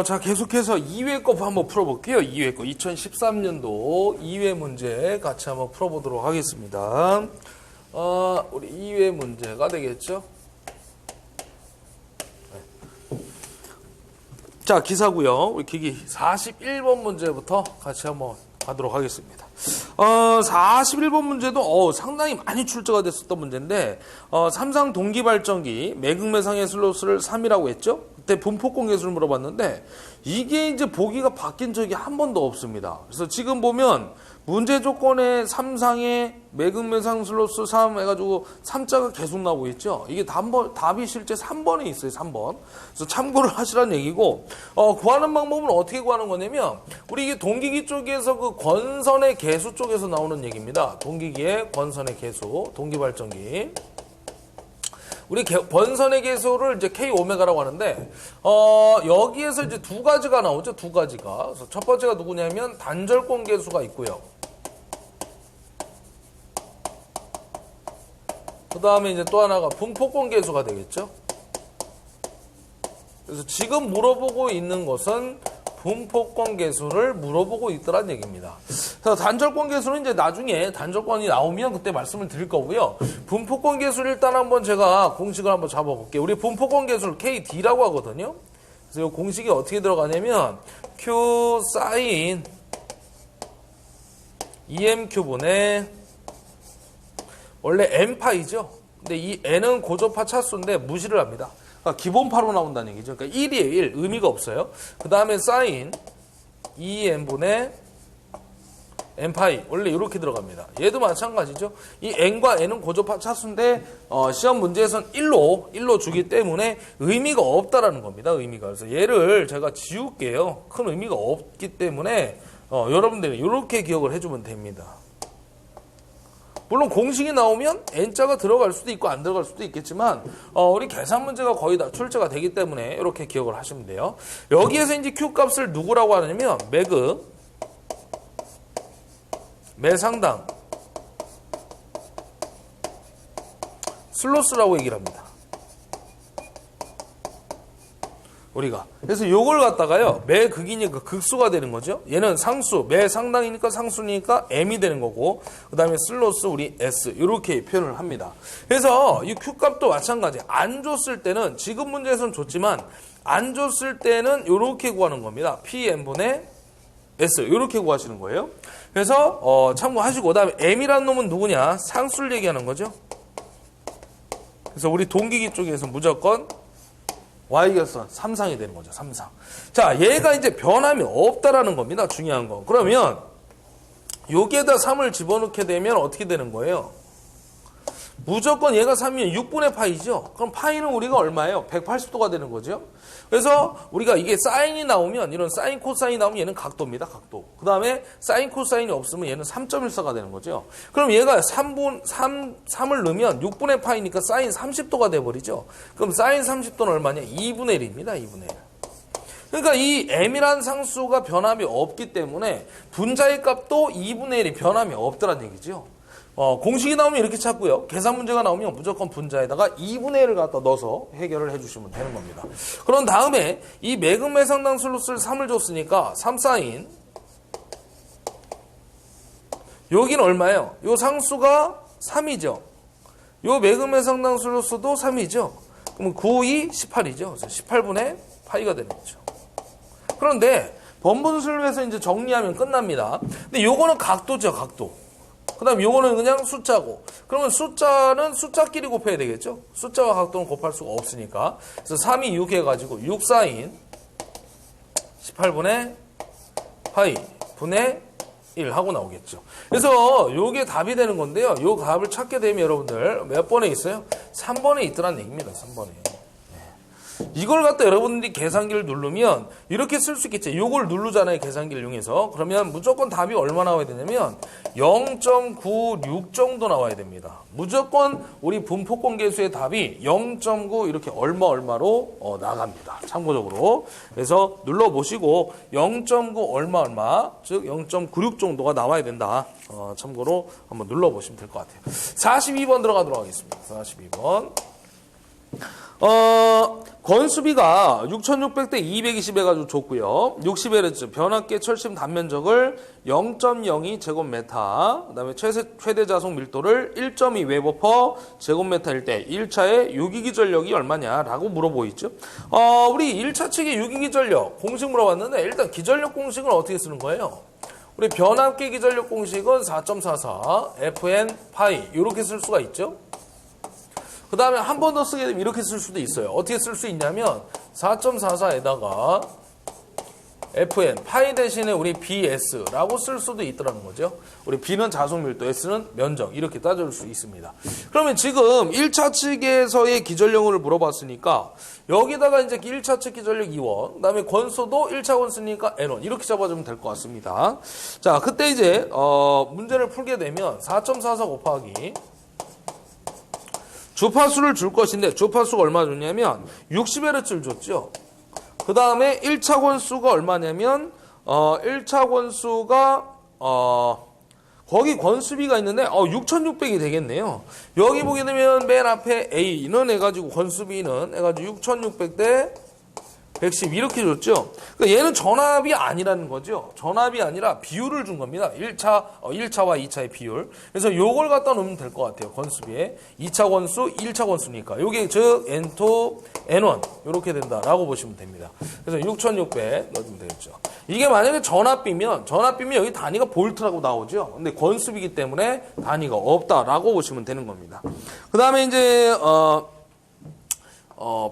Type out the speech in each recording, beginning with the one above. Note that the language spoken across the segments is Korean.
자, 계속해서 2회 거 한번 풀어볼게요. 2회 거. 2013년도 2회 문제 같이 한번 풀어보도록 하겠습니다. 우리 2회 문제가 되겠죠? 네. 자, 기사고요. 우리 기기 41번 문제부터 같이 한번 가도록 하겠습니다. 41번 문제도 상당히 많이 출제가 됐었던 문제인데 삼성 동기발전기 매극매상의 슬로스를 3이라고 했죠? 그때 분포권 계수를 물어봤는데 이게 이제 보기가 바뀐 적이 한 번도 없습니다. 그래서 지금 보면 문제 조건에 삼상의 매극매상 슬로스 3 해가지고 3자가 계속 나오고 있죠. 이게 답이 실제 3번에 있어요. 3번. 그래서 참고를 하시라는 얘기고 구하는 방법은 어떻게 구하는 거냐면 우리 이게 동기기 쪽에서 그 권선의 계수 쪽에서 나오는 얘기입니다. 동기기의 권선의 계수, 동기발전기. 우리 번선의 계수를 이제 K 오메가라고 하는데, 여기에서 이제 두 가지가 나오죠, 두 가지가. 그래서 첫 번째가 누구냐면 단절권 계수가 있고요. 그 다음에 이제 또 하나가 분포권 계수가 되겠죠. 그래서 지금 물어보고 있는 것은 분포권 계수를 물어보고 있더란 얘기입니다. 그래서 단절권 계수는 이제 나중에 단절권이 나오면 그때 말씀을 드릴 거고요. 분포권 계수를 일단 한번 제가 공식을 한번 잡아볼게요. 우리 분포권 계수를 KD라고 하거든요. 그래서 이 공식이 어떻게 들어가냐면 Q 사인 EMQ분의 원래 N파이죠. 근데 이 N은 고조파 차수인데 무시를 합니다. 그러니까 기본파로 나온다는 얘기죠. 그러니까 1이에요. 1. 의미가 없어요. 그 다음에 사인 2n분의 n파이. 원래 이렇게 들어갑니다. 얘도 마찬가지죠. 이 n과 n은 고조파 차수인데 시험 문제에서는 1로 주기 때문에 의미가 없다라는 겁니다. 의미가. 그래서 얘를 제가 지울게요. 큰 의미가 없기 때문에 여러분들이 이렇게 기억을 해주면 됩니다. 물론 공식이 나오면 n자가 들어갈 수도 있고 안 들어갈 수도 있겠지만 우리 계산 문제가 거의 다 출제가 되기 때문에 이렇게 기억을 하시면 돼요. 여기에서 이제 Q 값을 누구라고 하냐면 매상당 슬로스라고 얘기를 합니다. 우리가. 그래서 요걸 갖다가요, 매극이니까 극수가 되는 거죠. 얘는 상수, 매상당이니까 상수니까 m이 되는 거고, 그 다음에 슬로스 우리 s, 이렇게 표현을 합니다. 그래서 이 q 값도 마찬가지. 안 줬을 때는, 지금 문제에서는 줬지만, 안 줬을 때는 이렇게 구하는 겁니다. pm분의 s, 이렇게 구하시는 거예요. 그래서, 참고하시고, 그 다음에 m이라는 놈은 누구냐? 상수를 얘기하는 거죠. 그래서 우리 동기기 쪽에서 무조건 y격선 3상이 되는 거죠. 3상. 자, 얘가 이제 변함이 없다라는 겁니다. 중요한 거. 그러면 여기에다 3을 집어넣게 되면 어떻게 되는 거예요? 무조건 얘가 3이면 6분의 파이죠. 그럼 파이는 우리가 얼마예요? 180도가 되는 거죠. 그래서 우리가 이게 사인이 나오면, 이런 사인 코사인이 나오면 얘는 각도입니다. 각도. 그 다음에 사인 코사인이 없으면 얘는 3.14가 되는 거죠. 그럼 얘가 3을 넣으면 6분의 파이니까 사인 30도가 돼버리죠. 그럼 사인 30도는 얼마냐? 2분의 1입니다. 2분의 1. 그러니까 이 m이라는 상수가 변함이 없기 때문에 분자의 값도 2분의 1이 변함이 없더란 얘기죠. 공식이 나오면 이렇게 찾고요. 계산 문제가 나오면 무조건 분자에다가 2분의 1을 갖다 넣어서 해결을 해주시면 되는 겁니다. 그런 다음에 이 매극매상당 슬로스를 3을 줬으니까 3사인 여기는 얼마예요? 요 상수가 3이죠. 요 매극매상당 슬로스도 3이죠. 그러면 9, 2, 18이죠. 그래서 18분의 파이가 되는 거죠. 그런데 번분수를 해서 이제 정리하면 끝납니다. 근데 요거는 각도죠, 각도. 그 다음 요거는 그냥 숫자고. 그러면 숫자는 숫자끼리 곱해야 되겠죠? 숫자와 각도는 곱할 수가 없으니까. 그래서 3이 6 해가지고 6 사인 18분의 파이 분의 1 하고 나오겠죠. 그래서 요게 답이 되는 건데요. 요 값을 찾게 되면 여러분들 몇 번에 있어요? 3번에 있더란 얘기입니다. 3번에. 이걸 갖다 여러분들이 계산기를 누르면 이렇게 쓸 수 있겠죠. 이걸 누르잖아요. 계산기를 이용해서. 그러면 무조건 답이 얼마 나와야 되냐면 0.96 정도 나와야 됩니다. 무조건 우리 분포권 계수의 답이 0.9 이렇게 얼마로 나갑니다. 참고적으로. 그래서 눌러보시고 0.9 얼마 즉 0.96 정도가 나와야 된다. 참고로 한번 눌러보시면 될 것 같아요. 42번 들어가도록 하겠습니다. 42번. 건수비가 6600대 220 해가지고 줬고요. 60Hz 변압계 철심 단면적을 0.02 제곱메타, 그 다음에 최대 자속 밀도를 1.2 웨버 퍼 제곱메타일 때 1차의 유기기 전력이 얼마냐라고 물어보이죠. 우리 1차 측의 유기기 전력 공식 물어봤는데 일단 기전력 공식은 어떻게 쓰는 거예요? 우리 변압계 기전력 공식은 4.44 FN 파이 이렇게 쓸 수가 있죠. 그 다음에 한 번 더 쓰게 되면 이렇게 쓸 수도 있어요. 어떻게 쓸 수 있냐면 4.44에다가 FN, 파이 대신에 우리 BS라고 쓸 수도 있더라는 거죠. 우리 B는 자속 밀도, S는 면적 이렇게 따져줄 수 있습니다. 그러면 지금 1차 측에서의 기전력을 물어봤으니까 여기다가 이제 1차 측 기전력 2원, 그 다음에 권수도 1차 권수니까 N1 이렇게 잡아주면 될 것 같습니다. 자, 그때 이제 문제를 풀게 되면 4.44 곱하기 주파수를 줄 것인데 주파수가 얼마 줬냐면 60Hz를 줬죠. 그 다음에 1차 권수가 얼마냐면 1차 권수가 거기 권수비가 있는데 6600이 되겠네요. 여기 보게 되면 맨 앞에 A는 해가지고 권수비는 해가지고 6600대 110 이렇게 줬죠. 그러니까 얘는 전압이 아니라는 거죠. 전압이 아니라 비율을 준 겁니다. 1차와 2차의 비율. 그래서 요걸 갖다 놓으면 될 것 같아요. 권수비에 2차 권수, 1차 권수니까. 요게 즉 N2, N1 이렇게 된다라고 보시면 됩니다. 그래서 6600 넣으면 되겠죠. 이게 만약에 전압비면 여기 단위가 볼트라고 나오죠. 근데 권수비이기 때문에 단위가 없다라고 보시면 되는 겁니다. 그 다음에 이제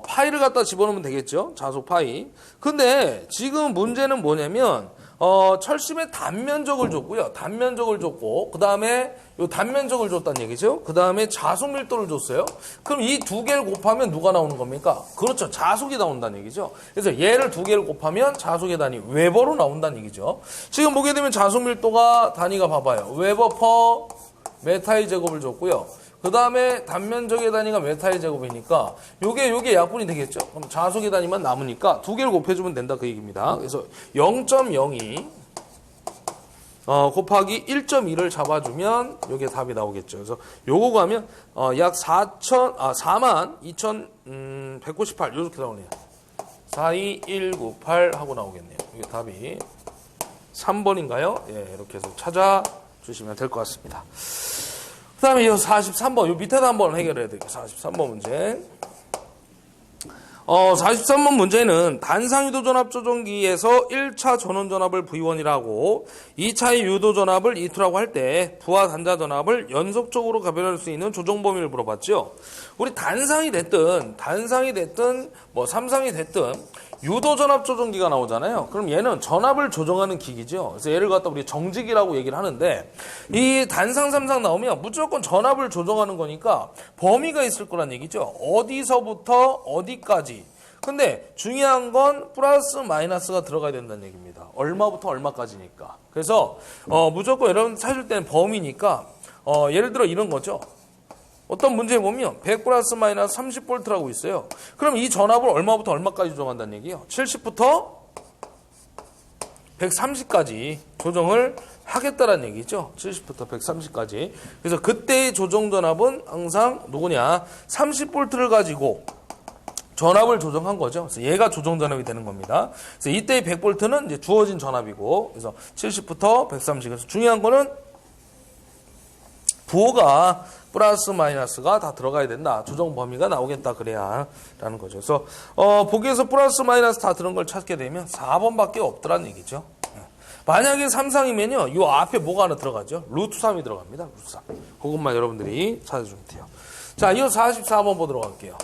파이를 갖다 집어넣으면 되겠죠. 자속 파이. 근데 지금 문제는 뭐냐면 철심의 단면적을 줬고요. 단면적을 줬고 그 다음에 요 단면적을 줬다는 얘기죠. 그 다음에 자속 밀도를 줬어요. 그럼 이 두 개를 곱하면 누가 나오는 겁니까? 그렇죠. 자속이 나온다는 얘기죠. 그래서 얘를 두 개를 곱하면 자속의 단위 웨버로 나온다는 얘기죠. 지금 보게 되면 자속 밀도가 단위가 봐봐요. 웨버 퍼 메타의 제곱을 줬고요. 그 다음에 단면적의 단위가 메타의 제곱이니까 요게 약분이 되겠죠. 그럼 자속의 단위만 남으니까 두 개를 곱해주면 된다 그 얘기입니다. 그래서 0.02 곱하기 1.2를 잡아주면 요게 답이 나오겠죠. 그래서 요거 가면 약 42,198 이렇게 나오네요. 42198 하고 나오겠네요. 이게 답이 3번인가요? 예, 이렇게 해서 찾아주시면 될 것 같습니다. 그 다음에 이 43번, 요 밑에도 한번 해결해야 되겠죠. 43번 문제. 43번 문제는 단상유도전압 조정기에서 1차 전원전압을 V1이라고 2차의 유도전압을 E2라고 할 때 부하 단자전압을 연속적으로 가변할 수 있는 조정 범위를 물어봤죠. 우리 단상이 됐든 뭐 삼상이 됐든 유도전압 조정기가 나오잖아요. 그럼 얘는 전압을 조정하는 기기죠. 그래서 얘를 갖다 우리 정지기라고 얘기를 하는데 이 단상, 삼상 나오면 무조건 전압을 조정하는 거니까 범위가 있을 거란 얘기죠. 어디서부터 어디까지. 근데 중요한 건 플러스 마이너스가 들어가야 된다는 얘기입니다. 얼마부터 얼마까지니까. 그래서 무조건 여러분 찾을 때는 범위니까 예를 들어 이런 거죠. 어떤 문제에 보면 100 플러스 마이너스 30V라고 있어요. 그럼 이 전압을 얼마부터 얼마까지 조정한다는 얘기예요. 70부터 130까지 조정을 하겠다라는 얘기죠. 70부터 130까지. 그래서 그때의 조정 전압은 항상 누구냐? 30V를 가지고 전압을 조정한 거죠. 그래서 얘가 조정 전압이 되는 겁니다. 그래서 이때의 100V는 이제 주어진 전압이고, 그래서 70부터 130. 그래서 중요한 거는 부호가 플러스 마이너스가 다 들어가야 된다. 조정 범위가 나오겠다. 그래야 라는 거죠. 그래서 보기에서 플러스 마이너스 다 들은 걸 찾게 되면 4번밖에 없더라는 얘기죠. 만약에 3상이면요. 이 앞에 뭐가 하나 들어가죠? 루트 3이 들어갑니다. 루트 3. 그것만 여러분들이 찾아주면 돼요. 자, 이어서 44번 보도록 할게요.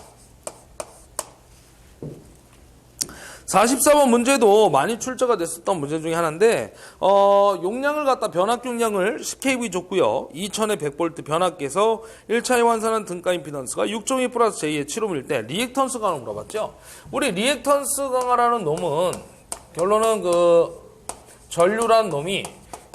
44번 문제도 많이 출제가 됐었던 문제 중에 하나인데 용량을 갖다 변압기 용량을 10kV 줬고요. 2000에 100V 변압기에서 1차에 환산한 등가 임피던스가 6.2 플러스 J의 7옴일 때 리액턴스 강을 물어봤죠. 우리 리액턴스 강화라는 놈은 결론은 그 전류란 놈이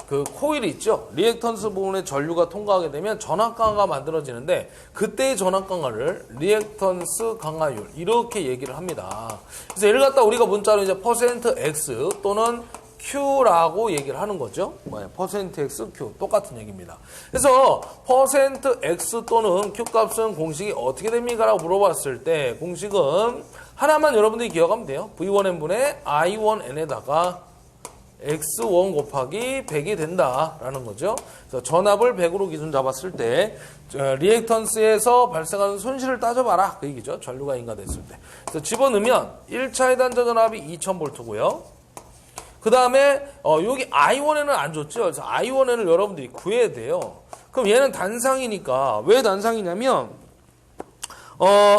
그 코일이 있죠. 리액턴스 부분에 전류가 통과하게 되면 전압 강화가 만들어지는데 그때의 전압 강화를 리액턴스 강화율 이렇게 얘기를 합니다. 그래서 얘를 갖다 우리가 문자로 이제 %X 또는 Q라고 얘기를 하는 거죠. %X, Q 똑같은 얘기입니다. 그래서 %X 또는 Q 값은 공식이 어떻게 됩니까? 라고 물어봤을 때 공식은 하나만 여러분들이 기억하면 돼요. V1n분의 I1n에다가 X1 곱하기 100이 된다라는 거죠. 그래서 전압을 100으로 기준 잡았을 때 리액턴스에서 발생하는 손실을 따져봐라. 그 얘기죠. 전류가 인가됐을 때. 그래서 집어넣으면 1차의 단자 전압이 2000V고요. 그 다음에 여기 I1n은 안 줬죠. 그래서 I1n을 여러분들이 구해야 돼요. 그럼 얘는 단상이니까 왜 단상이냐면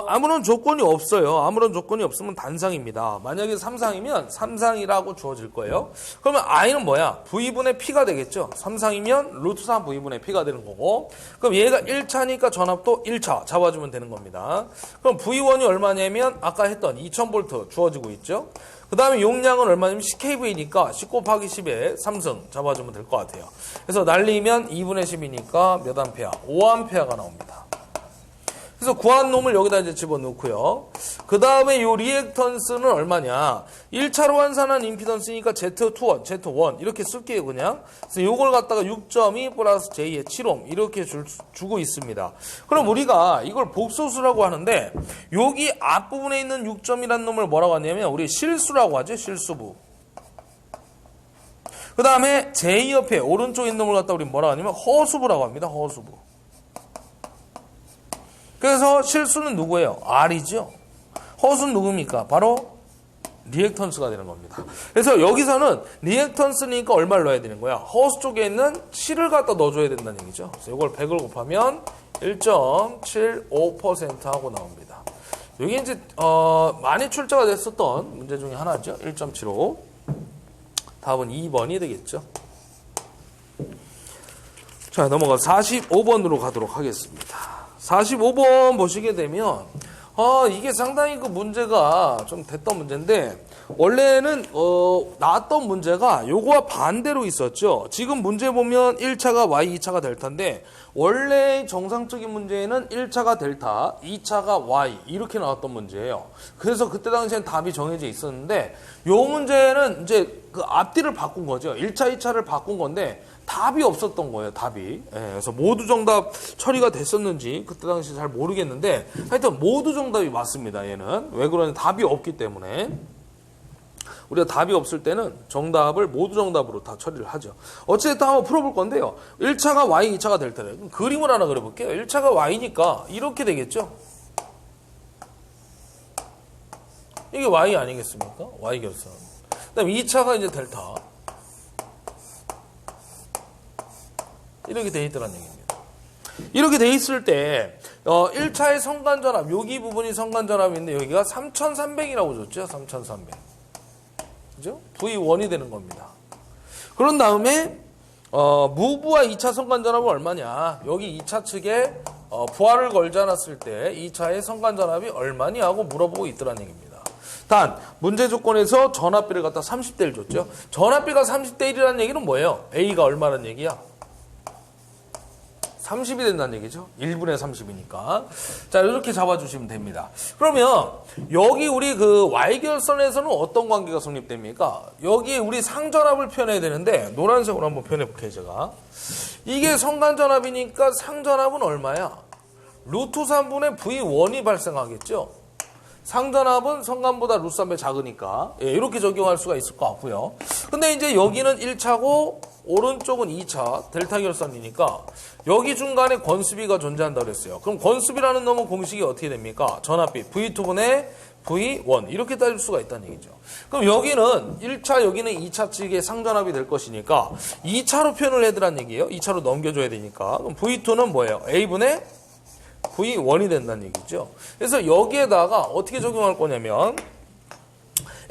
아무런 조건이 없어요. 아무런 조건이 없으면 단상입니다. 만약에 3상이면 3상이라고 주어질 거예요. 그러면 I는 뭐야? V분의 P가 되겠죠. 3상이면 루트 3 V분의 P가 되는 거고. 그럼 얘가 1차니까 전압도 1차 잡아주면 되는 겁니다. 그럼 V1이 얼마냐면 아까 했던 2000V 주어지고 있죠. 그 다음에 용량은 얼마냐면 10kV니까 10 곱하기 10에 3승 잡아주면 될 것 같아요. 그래서 날리면 2분의 10이니까 몇 암페어? 5암페어가 나옵니다. 그래서 구한 놈을 여기다 이제 집어넣고요. 그 다음에 요 리액턴스는 얼마냐? 1차로 환산한 임피던스니까 Z21, Z1 이렇게 쓸게요 그냥. 그래서 요걸 갖다가 6.2 플러스 J의 7옴 이렇게 주고 있습니다. 그럼 우리가 이걸 복소수라고 하는데 여기 앞부분에 있는 6점이라는 놈을 뭐라고 하냐면 우리 실수라고 하죠. 실수부. 그 다음에 J 옆에 오른쪽에 있는 놈을 갖다 우리 뭐라고 하냐면 허수부라고 합니다. 허수부. 그래서 실수는 누구예요? R이죠. 허수는 누굽니까? 바로 리액턴스가 되는 겁니다. 그래서 여기서는 리액턴스니까 얼마를 넣어야 되는 거야? 허수 쪽에 있는 7을 갖다 넣어줘야 된다는 얘기죠. 그래서 이걸 100을 곱하면 1.75% 하고 나옵니다. 여기 이제 많이 출제가 됐었던 문제 중에 하나죠. 1.75. 답은 2번이 되겠죠. 자, 넘어가서 45번으로 가도록 하겠습니다. 45번 보시게 되면 이게 상당히 그 문제가 좀 됐던 문제인데 원래는 나왔던 문제가 요거와 반대로 있었죠. 지금 문제 보면 1차가 Y, 2차가 델타인데 원래 정상적인 문제에는 1차가 델타, 2차가 Y 이렇게 나왔던 문제예요. 그래서 그때 당시엔 답이 정해져 있었는데 요 문제는 이제 그 앞뒤를 바꾼 거죠. 1차, 2차를 바꾼 건데 답이 없었던 거예요, 답이. 그래서 모두 정답 처리가 됐었는지 그때 당시 잘 모르겠는데 하여튼 모두 정답이 맞습니다, 얘는. 왜 그러냐, 답이 없기 때문에. 우리가 답이 없을 때는 정답을 모두 정답으로 다 처리를 하죠. 어쨌든 한번 풀어볼 건데요. 1차가 Y, 2차가 델타래요. 그럼 그림을 하나 그려볼게요. 1차가 Y니까 이렇게 되겠죠. 이게 Y 아니겠습니까? Y 결선. 그 다음에 2차가 이제 델타. 이렇게 돼 있더란 얘기입니다. 이렇게 돼 있을 때 1차의 성간전압, 여기 부분이 성간전압인데 여기가 3300이라고 줬죠. 3300. 그죠? V1이 되는 겁니다. 그런 다음에 무부와 2차 성간전압은 얼마냐? 여기 2차 측에 부하를 걸지 않았을 때 2차의 성간전압이 얼마냐 하고 물어보고 있더란 얘기입니다. 단 문제 조건에서 전압비를 갖다 30대 1 줬죠. 전압비가 30대 1이라는 얘기는 뭐예요? A가 얼마라는 얘기야? 30이 된다는 얘기죠. 1분의 30이니까. 자, 이렇게 잡아주시면 됩니다. 그러면 여기 우리 그 Y결선에서는 어떤 관계가 성립됩니까? 여기에 우리 상전압을 표현해야 되는데 노란색으로 한번 표현해볼게요, 제가. 이게 성간전압이니까 상전압은 얼마야? 루트 3분의 V1이 발생하겠죠. 상전압은 성간보다 루트 3배 작으니까 이렇게 적용할 수가 있을 것 같고요. 근데 이제 여기는 1차고 오른쪽은 2차 델타 결선이니까 여기 중간에 권수비가 존재한다고 그랬어요. 그럼 권수비라는 놈은 공식이 어떻게 됩니까? 전압비 V2분의 V1 이렇게 따질 수가 있다는 얘기죠. 그럼 여기는 1차 여기는 2차 측의 상전압이 될 것이니까 2차로 표현을 해드란 얘기예요. 2차로 넘겨줘야 되니까. 그럼 V2는 뭐예요? A분의 V1이 된다는 얘기죠. 그래서 여기에다가 어떻게 적용할 거냐면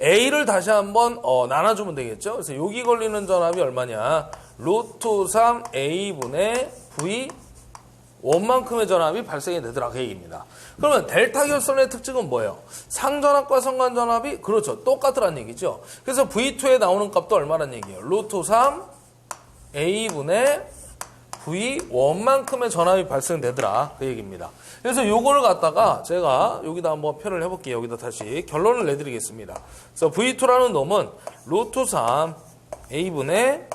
A를 다시 한번 나눠주면 되겠죠. 그래서 여기 걸리는 전압이 얼마냐? 루트 3A분의 V1만큼의 전압이 발생이 되더라 그 얘기입니다. 그러면 델타 결선의 특징은 뭐예요? 상전압과 성간전압이 그렇죠. 똑같더란 얘기죠. 그래서 V2에 나오는 값도 얼마란 얘기예요? 루트 3A분의 V1만큼의 전압이 발생되더라 그 얘기입니다. 그래서 요거를 갖다가 제가 여기다 한번 표현을 해볼게요. 여기다 다시 결론을 내드리겠습니다. 그래서 V2라는 놈은 루트 3A분의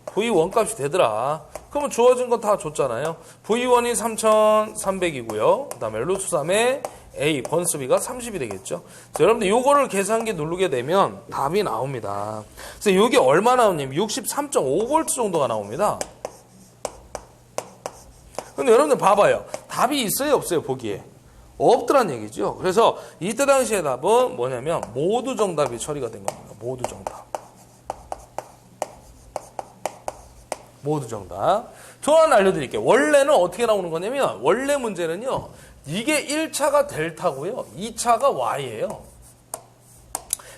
V1 값이 되더라. 그러면 주어진 건 다 줬잖아요. V1이 3300이고요. 그 다음에 루트 3에 A 번스비가 30이 되겠죠. 자, 여러분들 요거를 계산기 누르게 되면 답이 나옵니다. 그래서 요게 얼마 나오냐면 63.5V 정도가 나옵니다. 근데 여러분들 봐봐요. 답이 있어요, 없어요, 보기에? 없더란 얘기죠. 그래서 이때 당시의 답은 뭐냐면 모두 정답이 처리가 된 겁니다. 모두 정답. 모두 정답. 저 하나 알려드릴게요. 원래는 어떻게 나오는 거냐면 원래 문제는요. 이게 1차가 델타고요. 2차가 Y예요.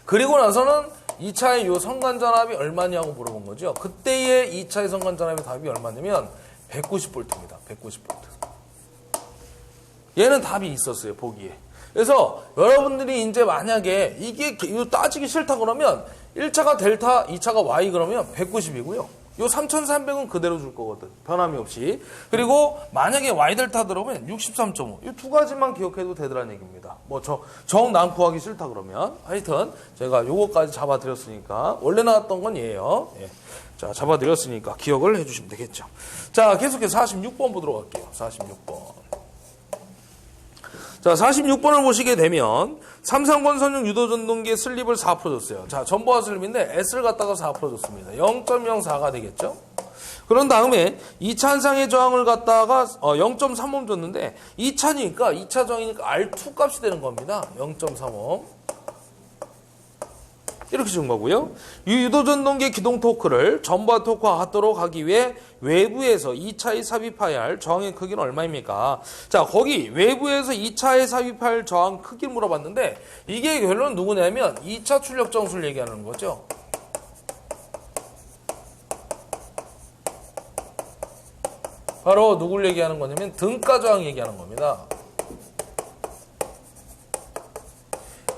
그리고 나서는 2차의 요 성간전압이 얼마냐고 물어본 거죠. 그때의 2차의 성간전압의 답이 얼마냐면 190V입니다. 190V. 얘는 답이 있었어요, 보기에. 그래서 여러분들이 이제 만약에 이게 따지기 싫다 그러면 1차가 델타, 2차가 Y 그러면 190이고요. 요 3300은 그대로 줄 거거든. 변함이 없이. 그리고 만약에 Y 델타 들어오면 63.5. 이 두 가지만 기억해도 되더란 얘기입니다. 뭐 정 난 구하기 싫다 그러면. 하여튼 제가 요거까지 잡아드렸으니까 원래 나왔던 건 얘예요. 예. 자, 잡아드렸으니까 기억을 해주시면 되겠죠. 자, 계속해서 46번 보도록 할게요. 46번. 자, 46번을 보시게 되면 삼성권 선용 유도전동기의 슬립을 4% 줬어요. 자, 전보화 슬립인데 S를 갖다가 4% 줬습니다. 0.04가 되겠죠? 그런 다음에 2차 한상의 저항을 갖다가 0.35 줬는데 2차니까 2차 저항이니까 R2 값이 되는 겁니다. 0.35. 이렇게 준 거고요. 이 유도전동기의 기동 토크를 전보화 토크와 같도록 하기 위해 외부에서 2차에 삽입해야 할 저항의 크기는 얼마입니까? 자, 거기 외부에서 2차에 삽입할 할 저항 크기를 물어봤는데 이게 결론은 누구냐면 2차 출력 정수를 얘기하는 거죠. 바로 누굴 얘기하는 거냐면 등가 저항 얘기하는 겁니다.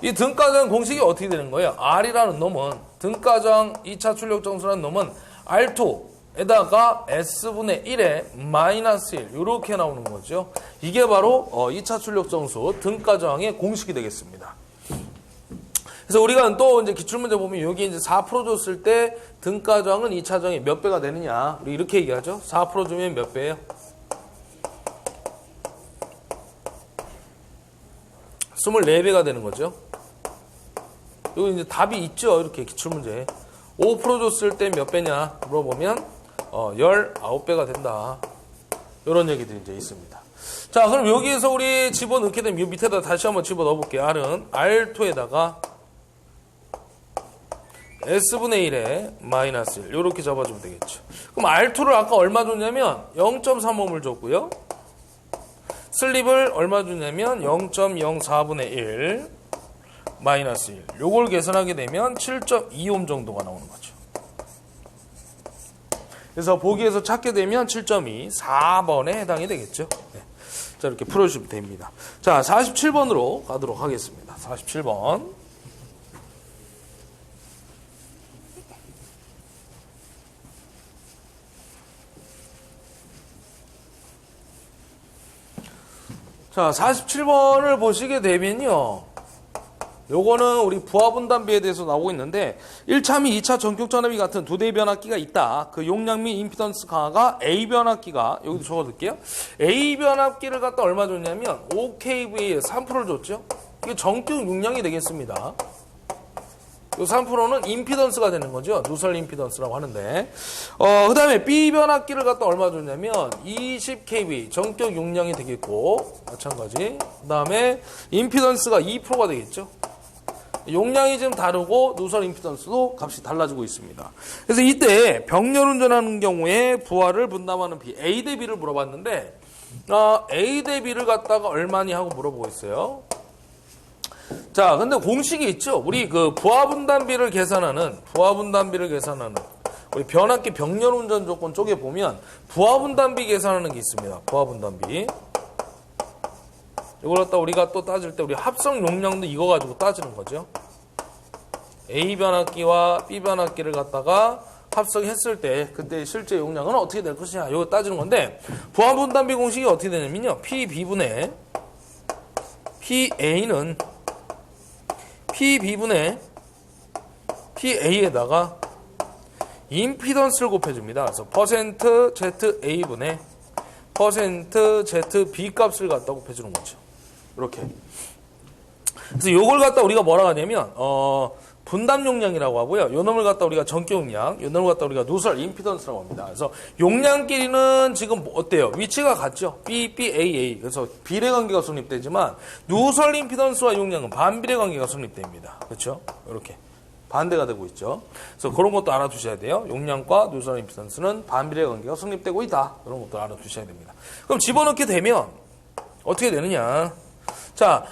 이 등가저항 공식이 어떻게 되는 거예요? R이라는 놈은 등가저항 2차 출력 정수라는 놈은 R2에다가 S분의 1에 마이너스 1 이렇게 나오는 거죠. 이게 바로 2차 출력 정수 등가저항의 공식이 되겠습니다. 그래서 우리가 또 이제 기출문제 보면 여기 이제 4% 줬을 때 등가저항은 2차 저항이 몇 배가 되느냐? 우리 이렇게 얘기하죠. 4% 주면 몇 배예요? 24배가 되는 거죠. 여기 이제 답이 있죠. 이렇게 기출문제. 5% 줬을 때 몇 배냐 물어보면 19배가 된다. 이런 얘기들이 이제 있습니다. 자, 그럼 여기에서 우리 집어넣게 되면 이 밑에다 다시 한번 집어넣어 볼게요. R은 R2에다가 S분의 1에 마이너스 1 이렇게 잡아주면 되겠죠. 그럼 R2를 아까 얼마 줬냐면 0.35을 줬고요. 슬립을 얼마 주냐면 0.04분의 1 마이너스 1 요걸 계산하게 되면 7.2옴 정도가 나오는 거죠. 그래서 보기에서 찾게 되면 7.2 4번에 해당이 되겠죠. 네. 자, 이렇게 풀어주시면 됩니다. 자, 47번으로 가도록 하겠습니다. 47번. 자, 47번을 보시게 되면요. 요거는 우리 부하분담비에 대해서 나오고 있는데 1차 및 2차 전격 전압이 같은 두 대의 변압기가 있다. 그 용량 및 임피던스 강화가 A 변압기가 여기도 적어둘게요. A 변압기를 갖다 얼마 줬냐면 5kV에 3%를 줬죠. 이게 전격 용량이 되겠습니다. 요 3%는 임피던스가 되는 거죠. 누설 임피던스라고 하는데. 그 다음에 B 변압기를 갖다 얼마 줬냐면 20kV 전격 용량이 되겠고, 마찬가지. 그 다음에 임피던스가 2%가 되겠죠. 용량이 좀 다르고 누설 임피던스도 값이 달라지고 있습니다. 그래서 이때 병렬 운전하는 경우에 부하를 분담하는 비 A 대 B를 물어봤는데, A 대 B를 갖다가 얼마니 하고 물어보고 있어요. 자, 근데 공식이 있죠. 우리 그 부하분담비를 계산하는 우리 변압기 병렬 운전 조건 쪽에 보면 부하분담비 계산하는 게 있습니다. 부하분담비. 이걸 갖다 우리가 또 따질 때 우리 합성 용량도 이거 가지고 따지는 거죠. A 변압기와 B 변압기를 갖다가 합성했을 때 그때 실제 용량은 어떻게 될 것이냐 이거 따지는 건데 부하분담비 공식이 어떻게 되냐면요. PB분의 PA는 PB분의 PA에다가 임피던스를 곱해줍니다. 그래서 %ZA분의 %ZB 값을 갖다 곱해주는 거죠. 이렇게. 그래서 요걸 갖다 우리가 뭐라고 하냐면 분담 용량이라고 하고요. 요 놈을 갖다 우리가 전기 용량, 요 놈을 갖다 우리가 누설 임피던스라고 합니다. 그래서 용량끼리는 지금 어때요? 위치가 같죠? B, B, A, A. 그래서 비례 관계가 성립되지만 누설 임피던스와 용량은 반비례 관계가 성립됩니다. 그렇죠? 이렇게 반대가 되고 있죠. 그래서 그런 것도 알아두셔야 돼요. 용량과 누설 임피던스는 반비례 관계가 성립되고 있다. 이런 것도 알아두셔야 됩니다. 그럼 집어넣게 되면 어떻게 되느냐? 자,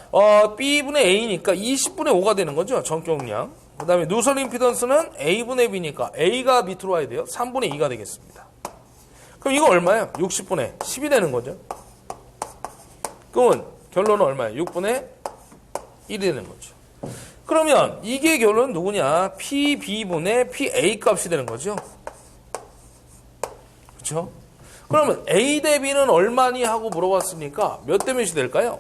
B분의 A니까 20분의 5가 되는 거죠. 전기 용량. 그 다음에 누설 임피던스는 A분의 B니까 A가 밑으로 와야 돼요. 3분의 2가 되겠습니다. 그럼 이거 얼마예요? 60분의 10이 되는 거죠. 그러면 결론은 얼마예요? 6분의 1이 되는 거죠. 그러면 이게 결론은 누구냐? PB분의 PA 값이 되는 거죠. 그렇죠? 그러면 A 대 B는 얼마니 하고 물어봤으니까 몇 대 몇이 될까요?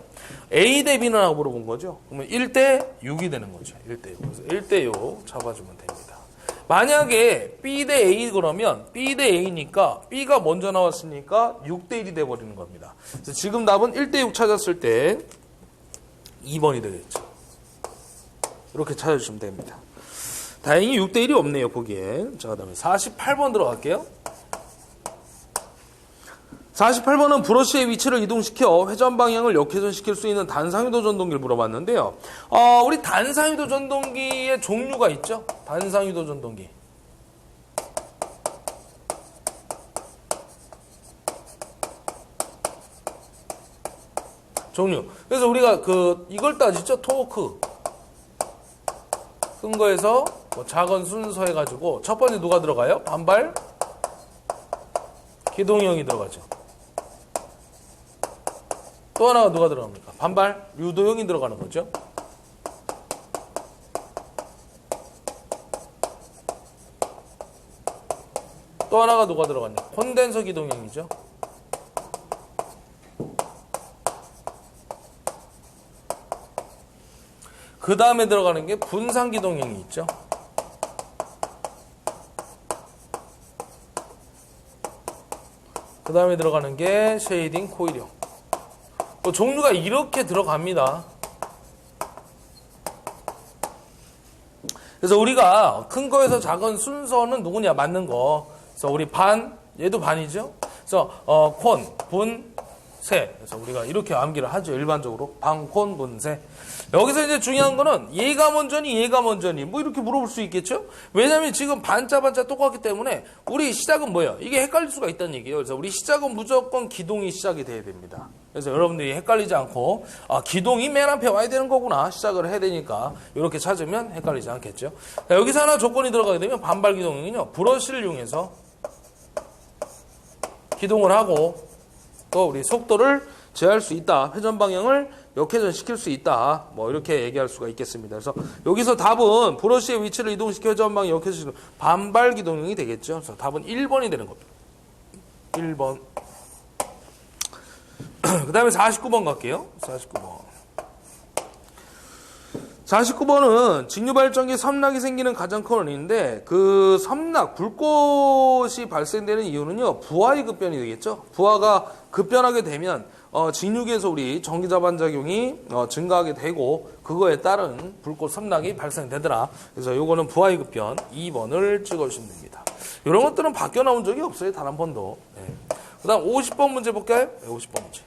A 대 B는 하고 물어본 거죠. 그러면 1대 6이 되는 거죠. 1대 6. 그래서 1대 6 잡아주면 됩니다. 만약에 B 대 A 그러면 B 대 A니까 B가 먼저 나왔으니까 6대 1이 돼버리는 겁니다. 그래서 지금 답은 1대 6 찾았을 때 2번이 되겠죠. 이렇게 찾아주시면 됩니다. 다행히 6대 1이 없네요. 거기에. 자, 그 다음에 48번 들어갈게요. 48번은 브러쉬의 위치를 이동시켜 회전 방향을 역회전시킬 수 있는 단상유도 전동기를 물어봤는데요. 우리 단상유도 전동기의 종류가 있죠? 단상유도 전동기. 종류. 그래서 우리가 이걸 따지죠? 토크. 큰 거에서 작은 순서 해가지고 첫 번째 누가 들어가요? 반발 기동형이 들어가죠. 또 하나가 누가 들어갑니까? 반발 유도형이 들어가는 거죠. 또 하나가 누가 들어갔냐? 콘덴서 기동형이죠. 그 다음에 들어가는 게 분산 기동형이 있죠. 그 다음에 들어가는 게 쉐이딩 코일형. 종류가 이렇게 들어갑니다. 그래서 우리가 큰 거에서 작은 순서는 누구냐? 맞는 거. 그래서 우리 반, 얘도 반이죠. 그래서 콘, 분, 세. 그래서 우리가 이렇게 암기를 하죠. 일반적으로 방, 콘, 분, 세. 여기서 이제 중요한 거는 얘가 먼저니 얘가 먼저니 뭐 이렇게 물어볼 수 있겠죠? 왜냐면 지금 반자 똑같기 때문에 우리 시작은 뭐예요? 이게 헷갈릴 수가 있다는 얘기예요. 그래서 우리 시작은 무조건 기동이 시작이 돼야 됩니다. 그래서 여러분들이 헷갈리지 않고 기동이 맨 앞에 와야 되는 거구나 시작을 해야 되니까 이렇게 찾으면 헷갈리지 않겠죠. 자, 여기서 하나 조건이 들어가게 되면 반발 기동은요 브러쉬를 이용해서 기동을 하고 또 우리 속도를 제어할 수 있다. 회전 방향을 역회전시킬 수 있다. 뭐 이렇게 얘기할 수가 있겠습니다. 그래서 여기서 답은 브러쉬의 위치를 이동시켜 회전 방향 역회전시키는 반발 기동형이 되겠죠. 그래서 답은 1번이 되는 겁니다. 1번. 그 다음에 49번 갈게요. 49번은 직류발전기 섬락이 생기는 가장 큰 원인인데 그 섬락, 불꽃이 발생되는 이유는요. 부하의 급변이 되겠죠. 부하가 급변하게 되면 직류기에서 우리 전기자반작용이 증가하게 되고 그거에 따른 불꽃 섬락이 발생되더라. 그래서 요거는 부하의 급변 2번을 찍어주시면 됩니다. 이런 것들은 바뀌어 나온 적이 없어요. 단 한 번도. 네. 그 다음 50번 문제 볼까요? 네, 50번 문제.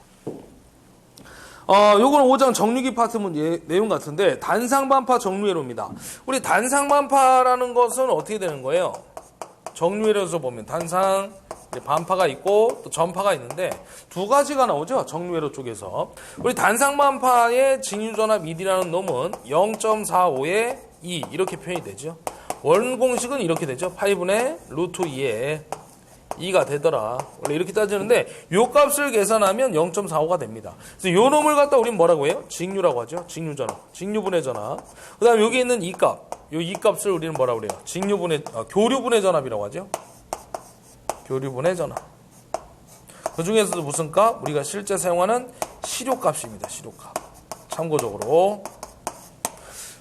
요거는 5장 정류기 파트 문제 내용 같은데 단상반파 정류회로입니다. 우리 단상반파라는 것은 어떻게 되는 거예요? 정류회로에서 보면 단상 반파가 있고 또 전파가 있는데 두 가지가 나오죠. 정류회로 쪽에서. 우리 단상반파의 직류전압 ED라는 놈은 0.45에 2 이렇게 표현이 되죠. 원공식은 이렇게 되죠. 파이분의 루트 2에 2가 되더라. 원래 이렇게 따지는데 요 값을 계산하면 0.45가 됩니다. 그래서 요 놈을 갖다 우리는 뭐라고 해요? 직류라고 하죠. 직류전압. 직류분해 전압. 그 다음에 여기 있는 이 값. 요 이 값을 우리는 뭐라고 그래요? 교류분해 전압이라고 하죠. 교류분해 전압. 그 중에서도 무슨 값? 우리가 실제 사용하는 시료값입니다. 시료값. 참고적으로.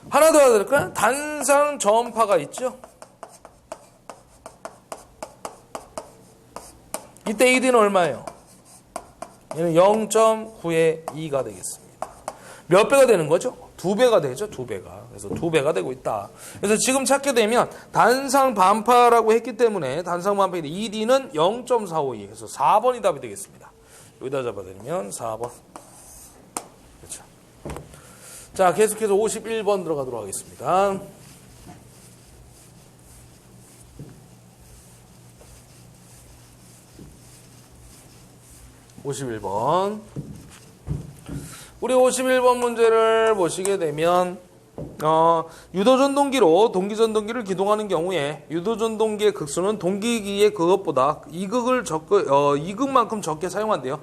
하나 더 해야 될까요? 단상 전파가 있죠. 이때 ED는 얼마예요? 얘는 0.9의 2가 되겠습니다. 몇 배가 되는 거죠? 2배가 되죠. 2배가. 그래서 2배가 되고 있다. 그래서 지금 찾게 되면 단상 반파라고 했기 때문에 단상 반파인데 ED는 0.452. 그래서 4번이 답이 되겠습니다. 여기다 잡아드리면 4번. 그렇죠. 자, 계속해서 51번 들어가도록 하겠습니다. 51번. 우리 51번 문제를 보시게 되면 유도전동기로 동기전동기를 기동하는 경우에 유도전동기의 극수는 동기기의 그것보다 이극만큼 적게 사용한대요.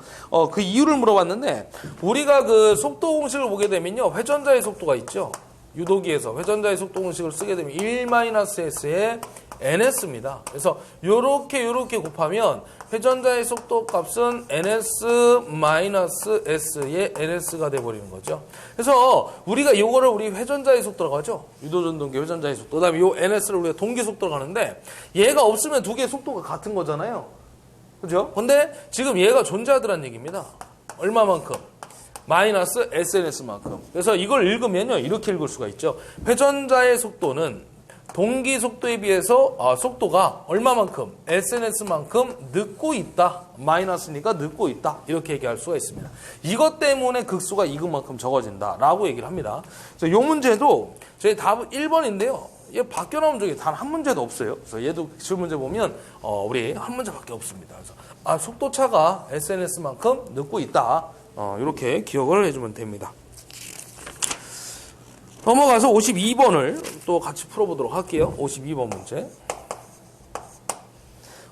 그 이유를 물어봤는데 우리가 그 속도 공식을 보게 되면요. 회전자의 속도가 있죠. 유도기에서 회전자의 속도 공식을 쓰게 되면 1-s의 ns입니다. 그래서 요렇게 곱하면 회전자의 속도 값은 ns-s의 ns가 돼버리는 거죠. 그래서 우리가 요거를 우리 회전자의 속도라고 하죠. 유도전동기 회전자의 속도. 그 다음에 요 ns를 우리가 동기 속도라고 하는데 얘가 없으면 두 개의 속도가 같은 거잖아요. 그죠? 근데 지금 얘가 존재하더란 얘기입니다. 얼마만큼? 마이너스 SNS만큼. 그래서 이걸 읽으면요. 이렇게 읽을 수가 있죠. 회전자의 속도는 동기 속도에 비해서 속도가 얼마만큼? SNS만큼 늦고 있다. 마이너스니까 늦고 있다. 이렇게 얘기할 수가 있습니다. 이것 때문에 극수가 이것만큼 적어진다. 라고 얘기를 합니다. 그래서 이 문제도 저희 답은 1번인데요. 얘 바뀌어 나온 적이 단 한 문제도 없어요. 그래서 얘도 기출문제 보면 우리 한 문제밖에 없습니다. 그래서 속도차가 SNS만큼 늦고 있다. 이렇게 기억을 해주면 됩니다. 넘어가서 52번을 또 같이 풀어보도록 할게요. 52번 문제.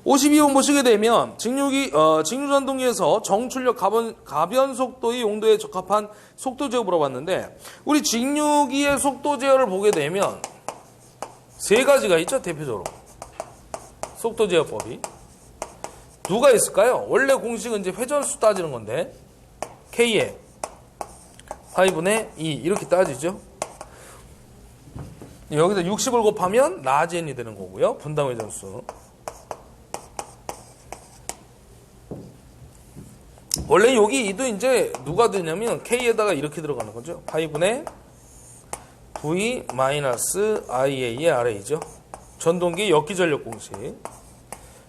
52번 보시게 되면 직류전동기에서 정출력 가변 속도의 용도에 적합한 속도 제어 물어봤는데 우리 직류기의 속도 제어를 보게 되면 세 가지가 있죠. 대표적으로 속도 제어법이 누가 있을까요? 원래 공식은 이제 회전수 따지는 건데 K에 5분의 2 이렇게 따지죠. 여기서 60을 곱하면 라지n이 되는 거고요. 분당 회전수. 원래 여기 2도 이제 누가 되냐면 K에다가 이렇게 들어가는 거죠. 5분의 V 마이너스 IA의 RA죠. 전동기 역기전력 공식.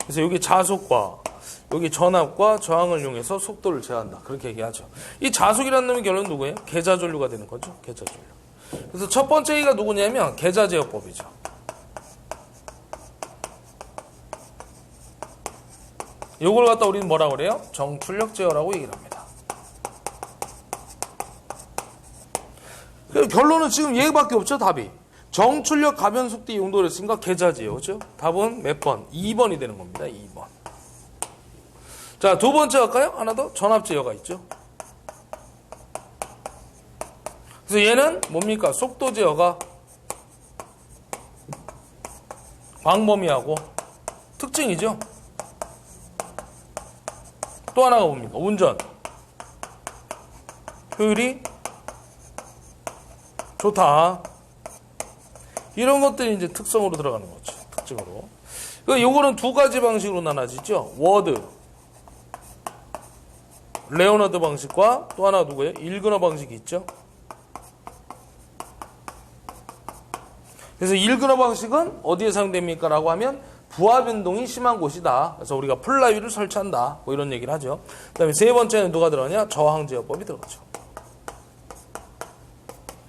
그래서 여기 자속과 여기 전압과 저항을 이용해서 속도를 제어한다. 그렇게 얘기하죠. 이 자속이라는 놈이 결론 누구예요? 계좌전류가 되는 거죠. 계좌전류. 그래서 첫 번째 A가 누구냐면 계좌제어법이죠. 요걸 갖다 우리는 뭐라고 그래요? 정출력 제어라고 얘기를 합니다. 결론은 지금 얘밖에 없죠, 답이. 정출력 가변 속도 용도를 했으니까 계좌제어죠. 답은 몇 번? 2번이 되는 겁니다. 2번. 자, 두 번째 할까요? 하나 더 전압제어가 있죠. 그래서 얘는 뭡니까? 속도 제어가 광범위하고 특징이죠. 또 하나가 뭡니까? 운전. 효율이 좋다. 이런 것들이 이제 특성으로 들어가는 거죠. 특징으로. 요거는 두 가지 방식으로 나눠지죠. 워드. 레오나드 방식과 또 하나 누구예요? 일그너 방식이 있죠. 그래서 일그너 방식은 어디에 사용됩니까? 라고 하면 부하 변동이 심한 곳이다. 그래서 우리가 플라이를 설치한다. 뭐 이런 얘기를 하죠. 그 다음에 세 번째는 누가 들어가냐? 저항 제어법이 들어가죠.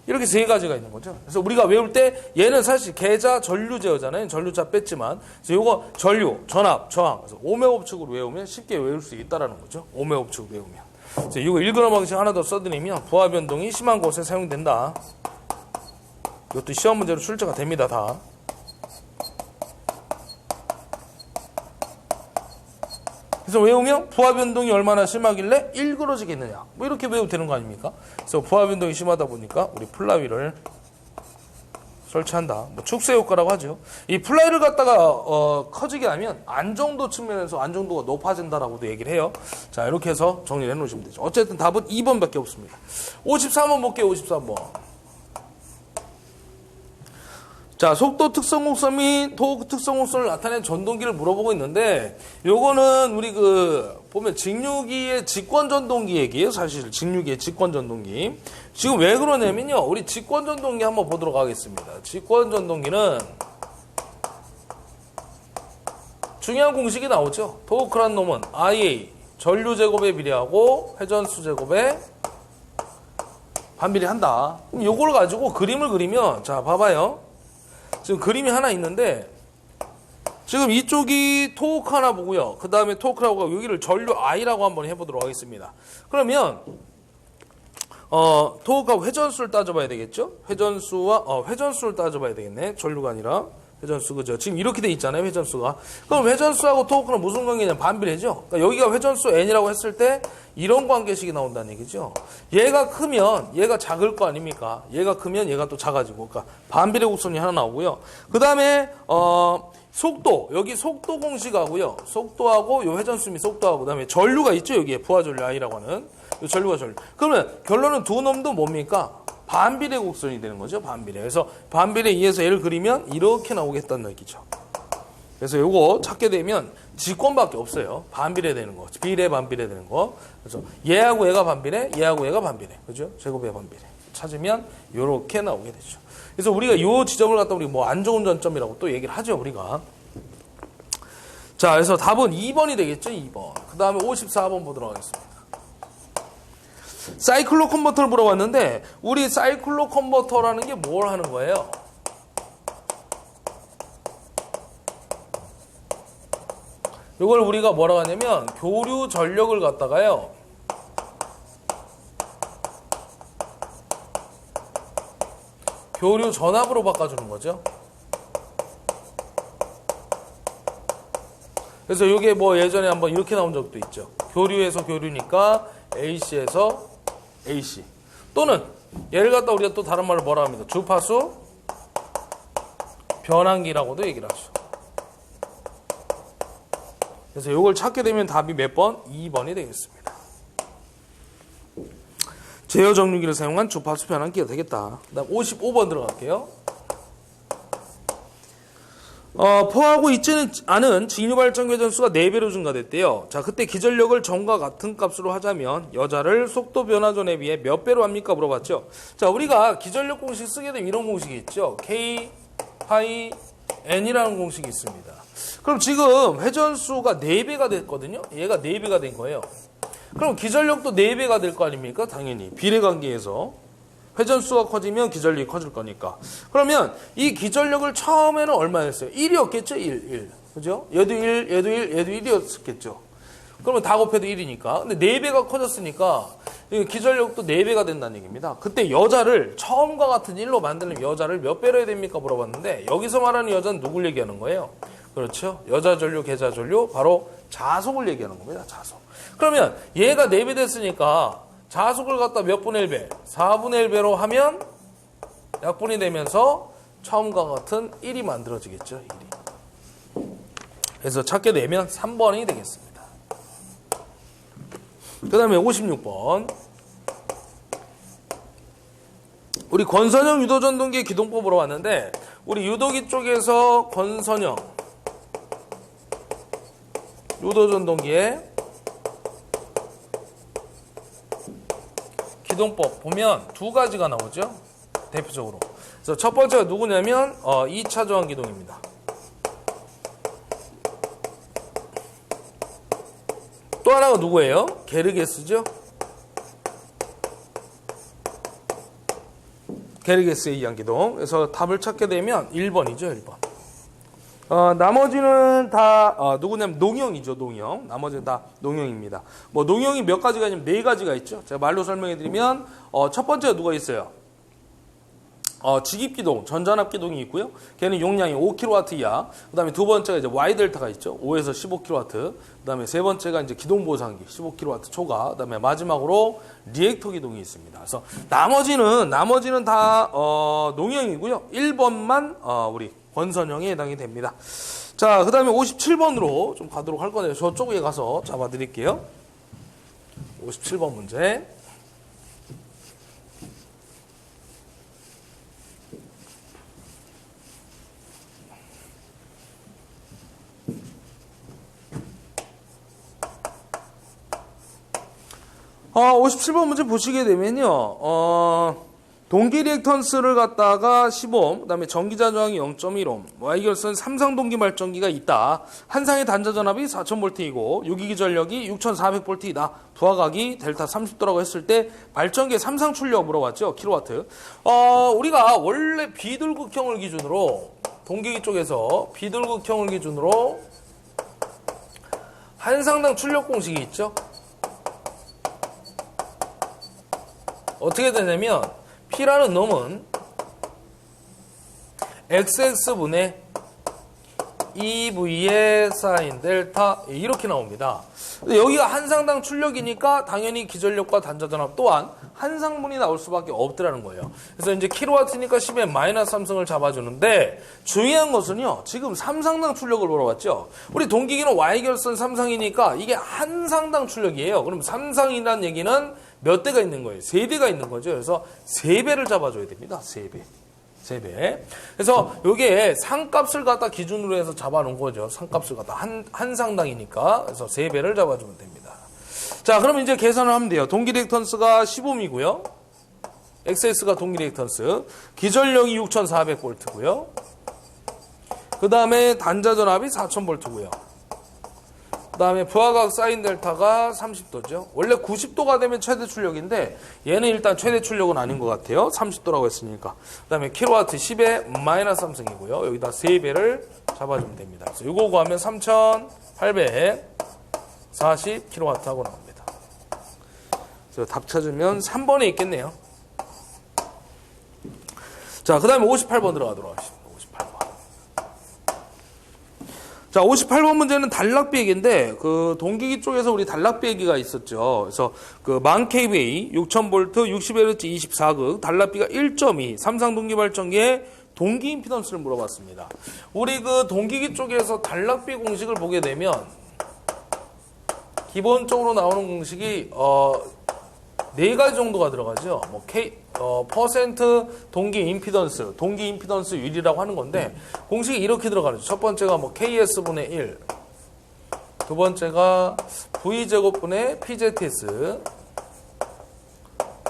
이렇게 세 가지가 있는 거죠. 그래서 우리가 외울 때 얘는 사실 계좌 전류 제어잖아요. 전류자 뺐지만. 그래서 이거 전류, 전압, 저항. 그래서 오메 법칙으로 외우면 쉽게 외울 수 있다라는 거죠. 오메 법칙으로 외우면. 그래서 이거 일그너 방식 하나 더 써드리면 부하 변동이 심한 곳에 사용된다. 이것도 시험 문제로 출제가 됩니다, 다. 그래서 외우면 부하 변동이 얼마나 심하길래 일그러지겠느냐. 뭐 이렇게 외우면 되는 거 아닙니까? 그래서 부하 변동이 심하다 보니까 우리 플라이를 설치한다. 뭐 축소 효과라고 하죠. 이 플라이를 갖다가 커지게 하면 안정도 측면에서 안정도가 높아진다라고도 얘기를 해요. 자, 이렇게 해서 정리를 해놓으시면 되죠. 어쨌든 답은 2번밖에 없습니다. 53번 볼게요. 53번. 자, 속도 특성 곡선 및 토크 특성 곡선을 나타낸 전동기를 물어보고 있는데, 요거는 우리 보면 직류기의 직권 전동기 얘기예요. 사실 직류기의 직권 전동기. 지금 왜 그러냐면요. 우리 직권 전동기 한번 보도록 하겠습니다. 직권 전동기는 중요한 공식이 나오죠. 토크란 놈은 IA 전류 제곱에 비례하고 회전수 제곱에 반비례한다. 그럼 요걸 가지고 그림을 그리면, 자, 봐봐요. 지금 그림이 하나 있는데, 지금 이쪽이 토크 하나 보고요. 그 다음에 토크라고 하고, 여기를 전류 I라고 한번 해보도록 하겠습니다. 그러면, 토크하고 회전수를 따져봐야 되겠죠? 회전수를 따져봐야 되겠네. 전류가 아니라. 회전수, 그죠? 지금 이렇게 돼 있잖아요, 회전수가. 그럼 회전수하고 토크는 무슨 관계냐면 반비례죠? 그러니까 여기가 회전수 N이라고 했을 때 이런 관계식이 나온다는 얘기죠. 얘가 크면 얘가 작을 거 아닙니까? 얘가 크면 얘가 또 작아지고. 그러니까 반비례 곡선이 하나 나오고요. 그 다음에, 속도. 여기 속도 공식하고요. 속도하고 요 회전수 및 속도하고, 그 다음에 전류가 있죠, 여기에. 부하전류 I라고 하는. 요 전류가 전류. 그러면 결론은 두 놈도 뭡니까? 반비례 곡선이 되는 거죠. 반비례. 그래서 반비례 2에서 얘를 그리면 이렇게 나오겠다는 얘기죠. 그래서 요거 찾게 되면 직권밖에 없어요. 반비례 되는 거. 비례 반비례 되는 거. 그래서 얘하고 얘가 반비례, 얘하고 얘가 반비례. 그죠? 제곱의 반비례. 찾으면 요렇게 나오게 되죠. 그래서 우리가 요 지점을 갖다 우리 뭐 안 좋은 전점이라고 또 얘기를 하죠, 우리가. 자, 그래서 답은 2번이 되겠죠, 2번. 그 다음에 54번 보도록 하겠습니다. 사이클로 컨버터를 물어봤는데, 우리 사이클로 컨버터라는 게 뭘 하는 거예요? 이걸 우리가 뭐라고 하냐면 교류 전력을 갖다가요, 교류 전압으로 바꿔주는 거죠. 그래서 이게 뭐 예전에 한번 이렇게 나온 적도 있죠. 교류에서 교류니까 AC에서 AC. 또는 얘를 갖다 우리가 또 다른 말로 뭐라 합니다. 주파수 변환기라고도 얘기를 하죠. 그래서 이걸 찾게 되면 답이 몇 번? 2번이 되겠습니다. 제어 정류기를 사용한 주파수 변환기가 되겠다. 그 다음 55번 들어갈게요. 포하고 있지는 않은 직류발전 회전수가 4배로 증가됐대요. 자, 그때 기전력을 전과 같은 값으로 하자면 여자를 속도 변화전에 비해 몇 배로 합니까? 물어봤죠. 자, 우리가 기전력 공식 쓰게 되면 이런 공식이 있죠. K, 파이, N이라는 공식이 있습니다. 그럼 지금 회전수가 4배가 됐거든요. 얘가 4배가 된 거예요. 그럼 기전력도 4배가 될 거 아닙니까? 당연히 비례관계에서. 회전수가 커지면 기전력이 커질 거니까. 그러면 이 기전력을 처음에는 얼마였어요? 1이었겠죠? 1. 그죠? 얘도 1, 얘도 1, 얘도 1이었겠죠. 그러면 다 곱해도 1이니까. 근데 4배가 커졌으니까 기전력도 4배가 된다는 얘기입니다. 그때 여자를 처음과 같은 1로 만드는 여자를 몇 배로 해야 됩니까? 물어봤는데, 여기서 말하는 여자는 누굴 얘기하는 거예요? 그렇죠? 여자 전류, 계자 전류, 바로 자속을 얘기하는 겁니다. 자속. 그러면 얘가 4배 됐으니까 자속을 갖다 몇 분의 1배? 4분의 1배로 하면 약분이 되면서 처음과 같은 1이 만들어지겠죠. 1이. 그래서 찾게 되면 3번이 되겠습니다. 그 다음에 56번. 우리 권선형 유도전동기의 기동법으로 왔는데, 우리 유도기 쪽에서 권선형 유도전동기의 기동법 보면 두 가지가 나오죠. 대표적으로. 그래서 첫 번째가 누구냐면 2차 저항 기동입니다. 또 하나가 누구예요? 게르게스죠. 게르게스에 의한 기동. 그래서 답을 찾게 되면 1번이죠. 1번. 나머지는 다 누구냐면 농형이죠. 농형. 나머지는 다 농형입니다. 뭐 농형이 몇 가지가 있냐면 4가지가 있죠. 제가 말로 설명해 드리면 첫 번째가 누가 있어요? 직입기동, 전전압기동이 있고요. 걔는 용량이 5kW 이하. 그 다음에 두 번째가 이제 Y델타가 있죠. 5에서 15kW. 그 다음에 세 번째가 이제 기동보상기, 15kW 초과. 그 다음에 마지막으로 리액터 기동이 있습니다. 그래서 나머지는 다, 농형이고요. 1번만, 우리 권선형에 해당이 됩니다. 자, 그 다음에 57번으로 좀 가도록 할 건데요. 저쪽에 가서 잡아드릴게요. 57번 문제. 57번 문제 보시게 되면요. 동기 리액턴스를 갖다가 10옴, 그 다음에 전기자 저항이 0.1옴, Y결선 삼상 동기 발전기가 있다. 한상의 단자 전압이 4000V이고 유기기 전력이 6400V이다. 부하각이 델타 30도라고 했을 때 발전기의 삼상 출력 물어봤죠. 킬로와트. 우리가 원래 비둘극형을 기준으로 동기기 쪽에서 비둘극형을 기준으로 한상당 출력 공식이 있죠. 어떻게 되냐면 P라는 놈은 XX분의 2V의 사인 델타 이렇게 나옵니다. 근데 여기가 한상당 출력이니까 당연히 기전력과 단자전압 또한 한상분이 나올 수밖에 없더라는 거예요. 그래서 이제 킬로와트니까 10의 마이너스 3승을 잡아주는데 중요한 것은요. 지금 삼상당 출력을 물어봤죠. 우리 동기기는 Y결선 삼상이니까 이게 한상당 출력이에요. 그럼 삼상이라는 얘기는 몇 대가 있는 거예요? 3대가 있는 거죠. 그래서 3배를 잡아줘야 됩니다. 3배. 그래서 요게 상값을 갖다 기준으로 해서 잡아놓은 거죠. 상값을 갖다 한 상당이니까. 그래서 3배를 잡아주면 됩니다. 자, 그럼 이제 계산을 하면 돼요. 동기 리액턴스가 10옴이고요. XS가 동기 리액턴스. 기전력이 6400V고요. 그 다음에 단자 전압이 4000V고요. 그 다음에 부하각 사인 델타가 30도죠. 원래 90도가 되면 최대 출력인데 얘는 일단 최대 출력은 아닌 것 같아요. 30도라고 했으니까. 그 다음에 킬로와트 10에 마이너스 3승이고요. 여기다 3배를 잡아주면 됩니다. 그래서 이거 구하면 3840 킬로와트 하고 나옵니다. 그래서 답 찾으면 3번에 있겠네요. 자, 그 다음에 58번 들어가도록 하겠습니다. 58번. 자, 58번 문제는 단락비 얘기인데, 그 동기기 쪽에서 우리 단락비 얘기가 있었죠. 그래서 그 만 kVA 6000V 60Hz 24극 단락비가 1.2 삼상 동기 발전기의 동기 임피던스를 물어봤습니다. 우리 그 동기기 쪽에서 단락비 공식을 보게 되면 기본적으로 나오는 공식이 4가지 정도가 들어가죠. 뭐 퍼센트 동기 임피던스 율이라고 하는 건데 공식이 이렇게 들어가죠. 첫 번째가 뭐 KS분의 1, 두 번째가 V제곱분의 PZS,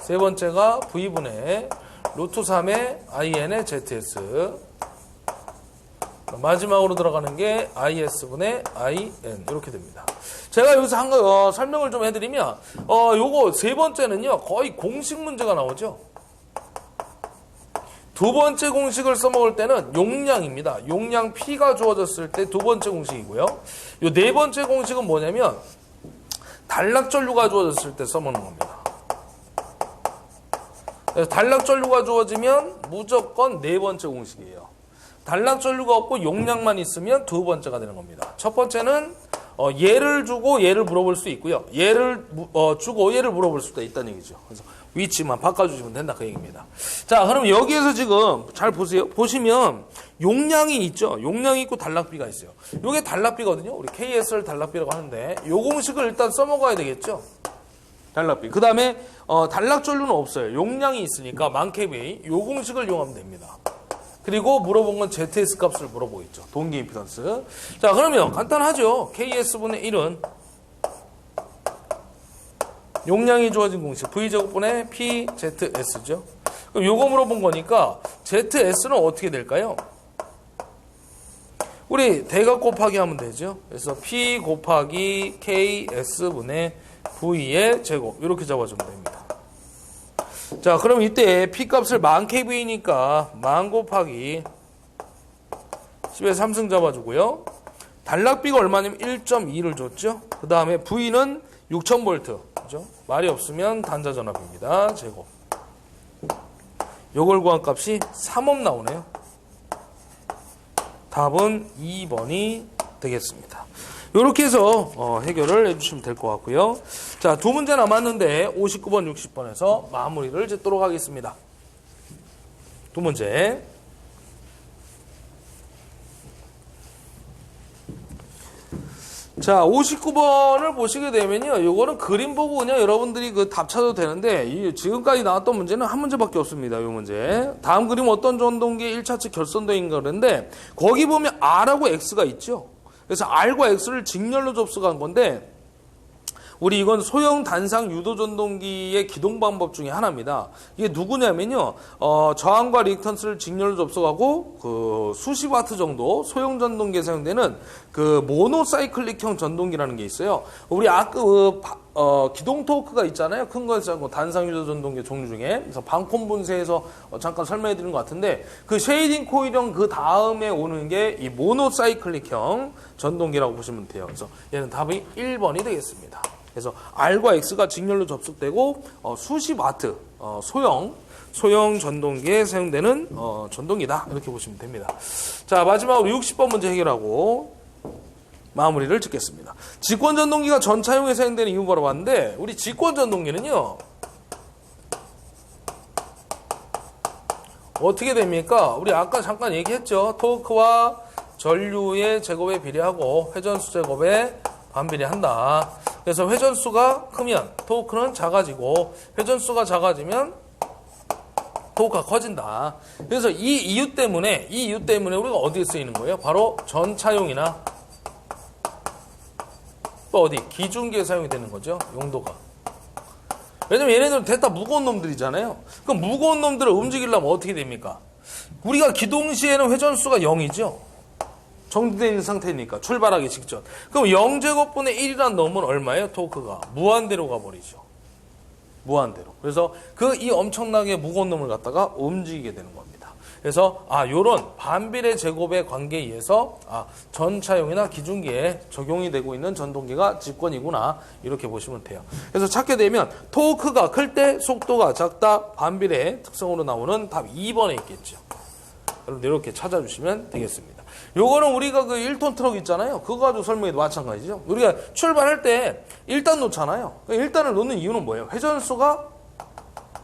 세 번째가 V분의 루트 3의 IN의 ZS, 마지막으로 들어가는 게 IS분의 IN 이렇게 됩니다. 제가 여기서 한 거 설명을 좀 해드리면 요거 세 번째는요 거의 공식 문제가 나오죠. 두 번째 공식을 써먹을 때는 용량입니다. 용량 P가 주어졌을 때 두 번째 공식이고요. 요 네 번째 공식은 뭐냐면 단락전류가 주어졌을 때 써먹는 겁니다. 그래서 단락전류가 주어지면 무조건 네 번째 공식이에요. 단락전류가 없고 용량만 있으면 두 번째가 되는 겁니다. 첫 번째는 얘를 주고 얘를 물어볼 수 있고요. 얘를 주고 얘를 물어볼 수도 있다는 얘기죠. 그래서 위치만 바꿔주시면 된다 그 얘기입니다. 자, 그럼 여기에서 지금 잘 보세요. 보시면 용량이 있죠. 용량이 있고 단락비가 있어요. 이게 단락비거든요. 우리 KS를 단락비라고 하는데 요 공식을 일단 써먹어야 되겠죠. 단락비. 그 다음에 단락전류는 없어요. 용량이 있으니까 만 kVA 요 공식을 이용하면 됩니다. 그리고 물어본 건 ZS 값을 물어보고 있죠. 동기 임피던스. 자, 그러면 간단하죠. KS분의 1은 용량이 주어진 공식 V제곱분의 PZS죠. 그럼 요거 물어본 거니까 ZS는 어떻게 될까요? 우리 대각 곱하기 하면 되죠. 그래서 P 곱하기 KS분의 V의 제곱 이렇게 잡아주면 됩니다. 자, 그럼 이때 P값을 만 kV니까 만 곱하기 10의 3승 잡아주고요. 단락비가 얼마냐면 1.2를 줬죠. 그 다음에 V는 6000V. 그죠? 말이 없으면 단자전압입니다. 제곱. 요걸 구한 값이 3옴 나오네요. 답은 2번이 되겠습니다. 이렇게 해서 해결을 해주시면 될 것 같고요. 자, 두 문제 남았는데 59번, 60번에서 마무리를 짓도록 하겠습니다. 두 문제. 자, 59번을 보시게 되면요. 요거는 그림 보고 그냥 여러분들이 그 답 찾아도 되는데 지금까지 나왔던 문제는 한 문제밖에 없습니다. 이 문제. 다음 그림 어떤 전동기의 1차측 결선도인가 그러는데 거기 보면 R하고 X가 있죠. 그래서 R과 X를 직렬로 접속한 건데 우리 이건 소형 단상 유도 전동기의 기동 방법 중에 하나입니다. 이게 누구냐면요, 저항과 리액턴스를 직렬로 접속하고 그 수십 와트 정도 소형 전동기에 사용되는 그 모노사이클릭형 전동기라는 게 있어요. 우리 아까 기동 토크가 있잖아요. 큰 거에서 단상 유도 전동기 종류 중에. 그래서 방콘 분쇄에서 잠깐 설명해 드린 것 같은데, 그 쉐이딩 코일형 그 다음에 오는 게 이 모노사이클릭형 전동기라고 보시면 돼요. 그래서 얘는 답이 1번이 되겠습니다. 그래서 R과 X가 직렬로 접속되고 수십 와트 소형 전동기에 사용되는 전동기다, 이렇게 보시면 됩니다. 자, 마지막으로 60번 문제 해결하고 마무리를 짓겠습니다. 직권 전동기가 전차용에 사용되는 이유 물어봤는데, 우리 직권 전동기는요 어떻게 됩니까? 우리 아까 잠깐 얘기했죠. 토크와 전류의 제곱에 비례하고 회전수 제곱에 반비례한다. 그래서 회전수가 크면 토크는 작아지고, 회전수가 작아지면 토크가 커진다. 그래서 이 이유 때문에 우리가 어디에 쓰이는 거예요? 바로 전차용이나 또 어디? 기중기에 사용이 되는 거죠. 용도가. 왜냐면 얘네들은 대다 무거운 놈들이잖아요. 그럼 무거운 놈들을 움직이려면 어떻게 됩니까? 우리가 기동 시에는 회전수가 0이죠. 정지되어 있는 상태니까, 출발하기 직전. 그럼 0제곱분의 1이라는 놈은 얼마예요? 토크가 무한대로 가버리죠. 무한대로. 그래서 이 엄청나게 무거운 놈을 갖다가 움직이게 되는 겁니다. 그래서 요런 반비례 제곱의 관계에 의해서 전차용이나 기중기에 적용이 되고 있는 전동기가 직권이구나, 이렇게 보시면 돼요. 그래서 찾게 되면 토크가 클 때 속도가 작다, 반비례 특성으로 나오는 답 2번에 있겠죠. 여러분들 이렇게 찾아주시면 되겠습니다. 요거는 우리가 그 1톤 트럭 있잖아요. 그거 가지고 설명해도 마찬가지죠. 우리가 출발할 때 1단 놓잖아요. 1단을 놓는 이유는 뭐예요? 회전수가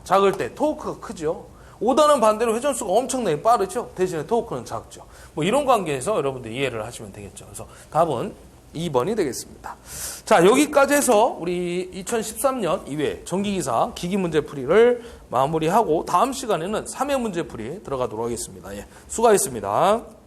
작을 때 토크가 크죠. 5단은 반대로 회전수가 엄청나게 빠르죠. 대신에 토크는 작죠. 뭐 이런 관계에서 여러분들 이해를 하시면 되겠죠. 그래서 답은 2번이 되겠습니다. 자, 여기까지 해서 우리 2013년 2회 전기기사 기기문제 풀이를 마무리하고, 다음 시간에는 3회 문제 풀이 들어가도록 하겠습니다. 예, 수고하셨습니다.